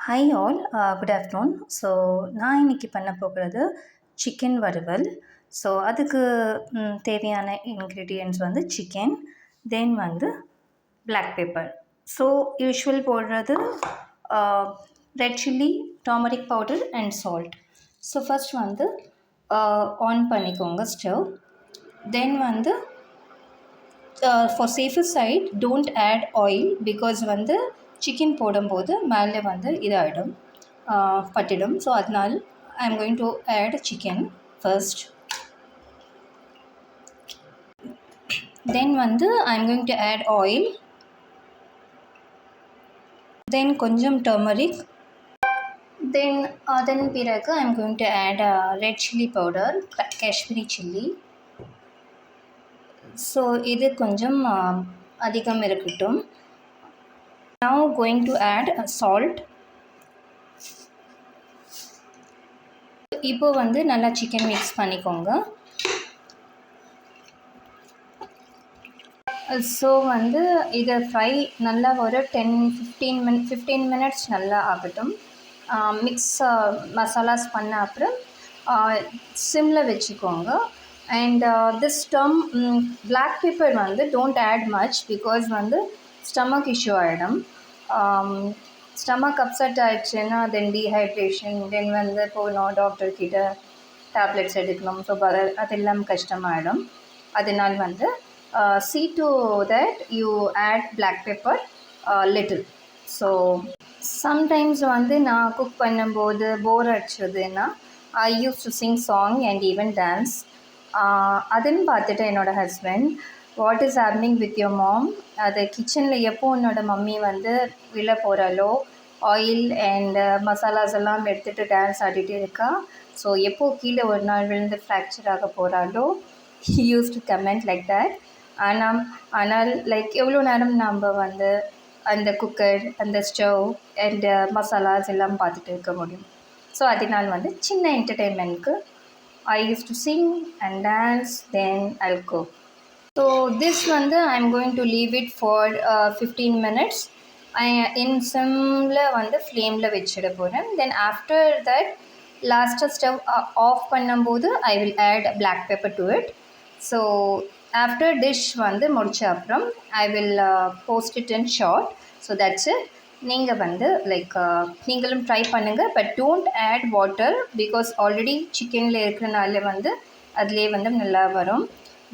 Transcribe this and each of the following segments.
Hi all, good afternoon. So நான் இன்னைக்கு பண்ண போகிறது சிக்கன் வறுவல். ஸோ அதுக்கு தேவையான இன்க்ரீடியன்ட்ஸ் வந்து சிக்கன், தென் வந்து பிளாக் பெப்பர். ஸோ யூஷுவல் போடுறது red chilli, turmeric powder and salt. So first வந்து ஆன் பண்ணிக்கோங்க ஸ்டவ். தென் வந்து for safer side don't add oil, because வந்து சிக்கன் போடும்போது மேலே வந்து இதாகிடும், பட்டிடும். ஸோ அதனால் I am going to add chicken first. Then வந்து I am going to add oil, then கொஞ்சம் டர்மரிக், தென் அதன் பிறகு I am going to add red chilli powder, Kashmiri chilli. So இது கொஞ்சம் அதிகம் இருக்கட்டும். Now going to add salt. இப்போ வந்து நல்லா சிக்கன் மிக்ஸ் பண்ணிக்கோங்க. ஸோ வந்து இதை ஃப்ரை நல்லா ஒரு 15 மினிட்ஸ் நல்லா ஆகட்டும். மிக்ஸ் மசாலாஸ் பண்ண அப்புறம் சிம்மில் வச்சுக்கோங்க. And this term black pepper வந்து டோன்ட் ஆட் மச், பிகாஸ் வந்து ஸ்டமக் இஷ்யூ ஆகிடும். ஸ்டமக் அப்செட் ஆகிடுச்சுன்னா தென் டீஹைட்ரேஷன், தென் வந்து போகணும் டாக்டர்கிட்ட, டேப்லெட்ஸ் எடுக்கணும். ஸோ அதெல்லாம் கஷ்டமாயிடும். அதனால் வந்து see to that you add black pepper little. So sometimes வந்து நான் குக் பண்ணும்போது போர் அடிச்சதுன்னா I use to sing song and even dance. அதுன்னு பார்த்துட்டு என்னோடய husband, what is happening with your mom, அது கிச்சனில் எப்போ உன்னோட மம்மி வந்து விழ போகிறாளோ, ஆயில் அண்ட் மசாலாஸ் எல்லாம் எடுத்துகிட்டு டான்ஸ் ஆடிட்டு இருக்கா, ஸோ எப்போ கீழே ஒரு நாள் விழுந்து ஃப்ராக்சர் ஆக போகிறாளோ, he used to comment like that. ஆனால் லைக் எவ்வளோ நேரம் நம்ம வந்து அந்த குக்கர், அந்த ஸ்டவ் அண்ட் மசாலாஸ் எல்லாம் பார்த்துட்டு இருக்க முடியும். ஸோ அதனால் வந்து சின்ன என்டர்டெயின்மெண்ட்க்கு I used to sing and dance, then I'll cook. So this வந்து I'm going to leave it for 15 minutes. In simல வந்து ஃப்ளேமில் வச்சிட போகிறேன். Then after that லாஸ்ட்டாக ஸ்டவ் ஆஃப் பண்ணும்போது I will add black pepper to it. So after dish வந்து முடிச்ச அப்புறம் I will post it in short. So that's it. நீங்கள் வந்து லைக் நீங்களும் ட்ரை பண்ணுங்கள், but don't add water, because already சிக்கனில் இருக்கிறனால வந்து அதிலே வந்து நல்லா வரும்.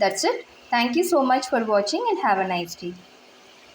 That's it. Thank you so much for வாட்சிங் and have a nice day.